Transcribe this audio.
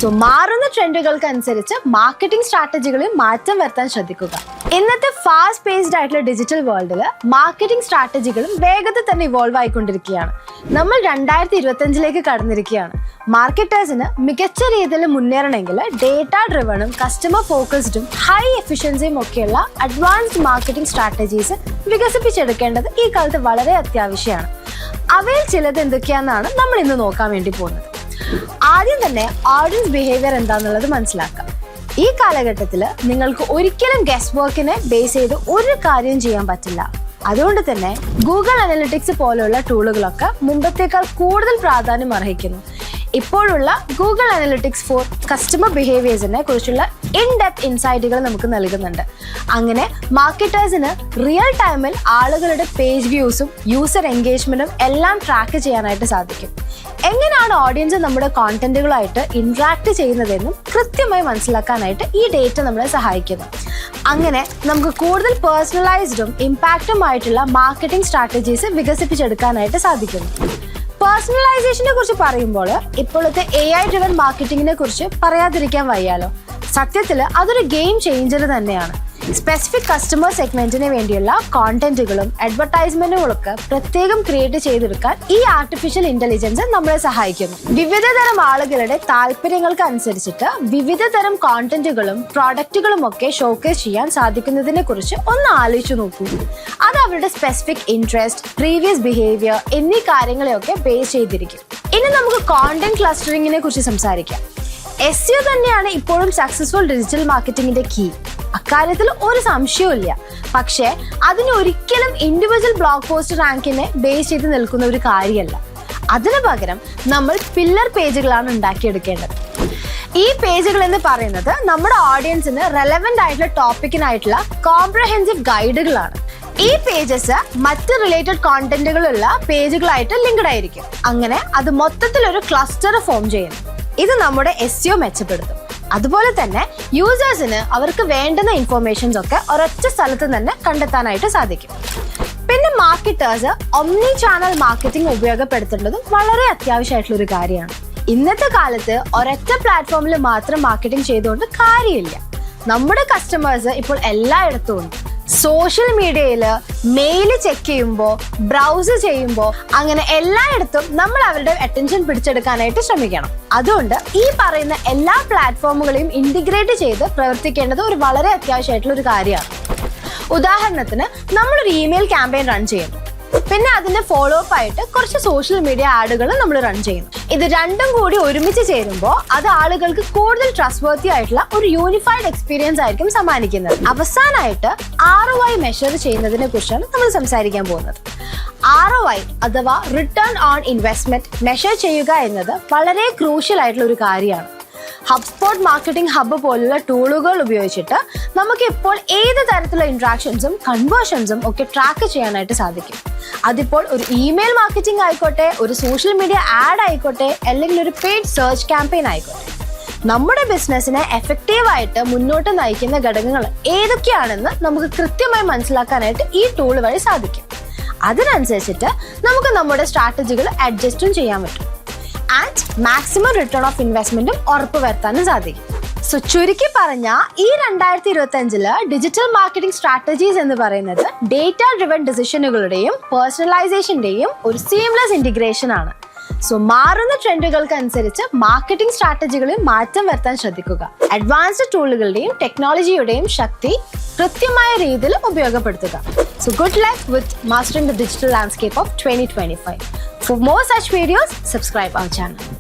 So മാറുന്ന ട്രെൻഡുകൾക്ക് അനുസരിച്ച് marketing സ്ട്രാറ്റജികളിൽ മാറ്റം വരുത്താൻ ശ്രദ്ധിക്കുക. ഇന്നത്തെ ഫാസ്റ്റ് പേസ്ഡ് ആയിട്ടുള്ള ഡിജിറ്റൽ വേൾഡിൽ മാർക്കറ്റിംഗ് സ്ട്രാറ്റജികളും വേഗത്തിൽ തന്നെ ഇവോൾവ് ആയിക്കൊണ്ടിരിക്കുകയാണ്. നമ്മൾ 2025 കടന്നിരിക്കുകയാണ്. മാർക്കറ്റേഴ്സിന് മികച്ച രീതിയിൽ മുന്നേറണമെങ്കിൽ ഡേറ്റ ഡ്രിവണും കസ്റ്റമർ ഫോക്കസ്ഡും ഹൈ എഫിഷ്യൻസിയും ഒക്കെയുള്ള അഡ്വാൻസ്ഡ് മാർക്കറ്റിംഗ് സ്ട്രാറ്റജീസ് വികസിപ്പിച്ചെടുക്കേണ്ടത് ഈ കാലത്ത് വളരെ അത്യാവശ്യമാണ്. അവയിൽ ചിലത് എന്തൊക്കെയാണെന്നാണ് നമ്മൾ ഇന്ന് നോക്കാൻ വേണ്ടി പോകുന്നത്. ആദ്യം തന്നെ ഓഡിയൻസ് ബിഹേവിയർ എന്താണെന്നുള്ളത് മനസ്സിലാക്കാം. ഈ കാലഘട്ടത്തിൽ നിങ്ങൾക്ക് ഒരിക്കലും ഗസ് വർക്കിനെ ബേസ് ചെയ്ത് ഒരു കാര്യം ചെയ്യാൻ പറ്റില്ല. അതുകൊണ്ട് തന്നെ ഗൂഗിൾ അനലിറ്റിക്സ് പോലുള്ള ടൂളുകളൊക്കെ മുമ്പത്തേക്കാൾ കൂടുതൽ പ്രാധാന്യം അർഹിക്കുന്നു. ഇപ്പോഴുള്ള ഗൂഗിൾ അനലിറ്റിക്സ് ഫോർ കസ്റ്റമർ ബിഹേവിയേഴ്സിനെ കുറിച്ചുള്ള ഇൻഡെപ്ത് ഇൻസൈറ്റുകൾ നമുക്ക് നൽകുന്നുണ്ട്. അങ്ങനെ മാർക്കറ്റേഴ്സിന് റിയൽ ടൈമിൽ ആളുകളുടെ പേജ് വ്യൂസും യൂസർ എൻഗേജ്മെന്റും എല്ലാം ട്രാക്ക് ചെയ്യാനായിട്ട് സാധിക്കും. എങ്ങനെയാണ് ഓഡിയൻസ് നമ്മുടെ കോണ്ടന്റുകളായിട്ട് ഇന്ററാക്ട് ചെയ്യുന്നതെന്നും കൃത്യമായി മനസ്സിലാക്കാനായിട്ട് ഈ ഡേറ്റ നമ്മളെ സഹായിക്കുന്നു. അങ്ങനെ നമുക്ക് കൂടുതൽ പേഴ്സണലൈസ്ഡും ഇമ്പാക്റ്റുമായിട്ടുള്ള മാർക്കറ്റിംഗ് സ്ട്രാറ്റജീസ് വികസിപ്പിച്ചെടുക്കാനായിട്ട് സാധിക്കുന്നു. പേഴ്സണലൈസേഷനെ കുറിച്ച് പറയുമ്പോൾ ഇപ്പോഴത്തെ AI ഡ്രിവൻ മാർക്കറ്റിങ്ങിനെ കുറിച്ച് പറയാതിരിക്കാൻ വയ്യാലോ. സത്യത്തിൽ അതൊരു ഗെയിം ചേഞ്ചർ തന്നെയാണ്. സ്പെസിഫിക് കസ്റ്റമർ സെഗ്മെന്റിന് വേണ്ടിയുള്ള കോണ്ടന്റുകളും അഡ്വർടൈസ്മെന്റുകളൊക്കെ പ്രത്യേകം ക്രിയേറ്റ് ചെയ്തെടുക്കാൻ ഈ ആർട്ടിഫിഷ്യൽ ഇന്റലിജൻസ് നമ്മളെ സഹായിക്കുന്നു. വിവിധ തരം ആളുകളുടെ താല്പര്യങ്ങൾക്ക് അനുസരിച്ചിട്ട് വിവിധ തരം കോണ്ടന്റുകളും പ്രോഡക്റ്റുകളും ഒക്കെ ഷോക്കേസ് ചെയ്യാൻ സാധിക്കുന്നതിനെ കുറിച്ച് ഒന്ന് ആലോചിച്ചു നോക്കൂ. അത് അവരുടെ സ്പെസിഫിക് ഇൻട്രസ്റ്റ്, പ്രീവിയസ് ബിഹേവിയർ എന്നീ കാര്യങ്ങളെയൊക്കെ ബേസ് ചെയ്തിരിക്കും. ഇനി നമുക്ക് കോണ്ടന്റ് ക്ലസ്റ്ററിങ്ങിനെ കുറിച്ച് സംസാരിക്കാം. SEO തന്നെയാണ് ഇപ്പോഴും സക്സസ്ഫുൾ ഡിജിറ്റൽ മാർക്കറ്റിംഗിന്റെ കീ. അക്കാര്യത്തിൽ ഒരു സംശയവും. പക്ഷേ അതിന് ഒരിക്കലും ഇൻഡിവിജ്വൽ ബ്ലോഗ് പോസ്റ്റ് റാങ്കിനെ ബേസ് ചെയ്ത് നിൽക്കുന്ന ഒരു കാര്യമല്ല. അതിനു പകരം നമ്മൾ പില്ലർ പേജുകളാണ് ഉണ്ടാക്കിയെടുക്കേണ്ടത്. ഈ പേജുകൾ എന്ന് പറയുന്നത് നമ്മുടെ ഓഡിയൻസിന് റെലവെന്റ് ആയിട്ടുള്ള ടോപ്പിക്കിനായിട്ടുള്ള കോംപ്രഹെൻസീവ് ഗൈഡുകളാണ്. ഈ പേജസ് മറ്റ് റിലേറ്റഡ് കോണ്ടന്റുകളുള്ള പേജുകളായിട്ട് ലിങ്ക്ഡ് ആയിരിക്കും. അങ്ങനെ അത് മൊത്തത്തിൽ ഒരു ക്ലസ്റ്റർ ഫോം ചെയ്യുന്നു. ഇത് നമ്മുടെ SEO മെച്ചപ്പെടുത്തും. അതുപോലെ തന്നെ യൂസേഴ്സിന് അവർക്ക് വേണ്ടുന്ന ഇൻഫോർമേഷൻസ് ഒക്കെ ഒരൊറ്റ സ്ഥലത്ത് തന്നെ കണ്ടെത്താനായിട്ട് സാധിക്കും. പിന്നെ മാർക്കറ്റേഴ്സ് ഒമ്നി ചാനൽ മാർക്കറ്റിംഗ് ഉപയോഗപ്പെടുത്തേണ്ടതും വളരെ അത്യാവശ്യമായിട്ടുള്ള ഒരു കാര്യമാണ്. ഇന്നത്തെ കാലത്ത് ഒരൊറ്റ പ്ലാറ്റ്ഫോമിൽ മാത്രം മാർക്കറ്റിംഗ് ചെയ്തുകൊണ്ട് കാര്യമില്ല. നമ്മുടെ കസ്റ്റമേഴ്സ് ഇപ്പോൾ എല്ലായിടത്തും ഉണ്ട്. സോഷ്യൽ മീഡിയയിൽ മെയിൽ ചെക്ക് ചെയ്യുമ്പോൾ, ബ്രൗസ് ചെയ്യുമ്പോൾ, അങ്ങനെ എല്ലായിടത്തും നമ്മൾ അവരുടെ അറ്റൻഷൻ പിടിച്ചെടുക്കാനായിട്ട് ശ്രമിക്കണം. അതുകൊണ്ട് ഈ പറയുന്ന എല്ലാ പ്ലാറ്റ്ഫോമുകളെയും ഇന്റഗ്രേറ്റ് ചെയ്ത് പ്രവർത്തിക്കേണ്ടത് ഒരു വളരെ അത്യാവശ്യമായിട്ടുള്ള ഒരു കാര്യമാണ്. ഉദാഹരണത്തിന് നമ്മളൊരു ഇമെയിൽ ക്യാമ്പയിൻ റൺ ചെയ്യുന്നു. പിന്നെ അതിന്റെ ഫോളോ അപ്പ് ആയിട്ട് കുറച്ച് സോഷ്യൽ മീഡിയ ആഡുകൾ നമ്മൾ റൺ ചെയ്യുന്നു. ഇത് രണ്ടും കൂടി ഒരുമിച്ച് ചേരുമ്പോൾ അത് ആളുകൾക്ക് കൂടുതൽ ട്രസ്റ്റ് വർത്തി ആയിട്ടുള്ള ഒരു യൂണിഫൈഡ് എക്സ്പീരിയൻസ് ആയിരിക്കും സമ്മാനിക്കുന്നത്. അവസാനമായിട്ട് ROI മെഷർ ചെയ്യുന്നതിനെ കുറിച്ചാണ് നമ്മൾ സംസാരിക്കാൻ പോകുന്നത്. ROI അഥവാ റിട്ടേൺ ഓൺ ഇൻവെസ്റ്റ്മെന്റ് മെഷർ ചെയ്യുക എന്നത് വളരെ ക്രൂഷ്യൽ ആയിട്ടുള്ള ഒരു കാര്യമാണ്. ഹബ്സ്പോട്ട് മാർക്കറ്റിംഗ് ഹബ്ബ് പോലുള്ള ടൂളുകൾ ഉപയോഗിച്ചിട്ട് നമുക്ക് ഇപ്പോൾ ഏത് തരത്തിലുള്ള ഇന്ററാക്ഷൻസും കൺവേർഷൻസും ഒക്കെ ട്രാക്ക് ചെയ്യാനായിട്ട് സാധിക്കും. അതിപ്പോൾ ഒരു ഇമെയിൽ മാർക്കറ്റിംഗ് ആയിക്കോട്ടെ, ഒരു സോഷ്യൽ മീഡിയ ആഡ് ആയിക്കോട്ടെ, അല്ലെങ്കിൽ ഒരു പെയ്ഡ് സെർച്ച് ക്യാമ്പയിൻ ആയിക്കോട്ടെ. നമ്മുടെ ബിസിനസ്സിനെ എഫക്റ്റീവായിട്ട് മുന്നോട്ട് നയിക്കുന്ന ഘടകങ്ങൾ ഏതൊക്കെയാണെന്ന് നമുക്ക് കൃത്യമായി മനസ്സിലാക്കാനായിട്ട് ഈ ടൂൾ വഴി സാധിക്കും. അതിനനുസരിച്ചിട്ട് നമുക്ക് നമ്മുടെ സ്ട്രാറ്റജികൾ അഡ്ജസ്റ്റും ചെയ്യാൻ പറ്റും. ആൻഡ് മാക്സിമം റിട്ടേൺ ഓഫ് ഇൻവെസ്റ്റ്മെന്റും ഉറപ്പുവരുത്താനും സാധിക്കും. സോ ചുരുക്കി പറഞ്ഞാൽ ഈ 2025 ഡിജിറ്റൽ മാർക്കറ്റിംഗ് സ്ട്രാറ്റജീസ് എന്ന് പറയുന്നത് ഡേറ്റ ഡ്രിവൺ ഡിസിഷനുകളുടെയും പേഴ്സണലൈസേഷന്റെയും ഒരു സീംലെസ് ഇന്റഗ്രേഷൻ ആണ്. സോ മാറുന്ന ട്രെൻഡുകൾക്ക് അനുസരിച്ച് മാർക്കറ്റിംഗ് സ്ട്രാറ്റജികളിൽ മാറ്റം വരുത്താൻ ശ്രദ്ധിക്കുക. അഡ്വാൻസ്ഡ് ടൂളുകളുടെയും ടെക്നോളജിയുടെയും ശക്തി കൃത്യമായ രീതിയിൽ ഉപയോഗപ്പെടുത്തുക. So good luck with mastering the digital landscape of 2025. For more such videos, subscribe our channel.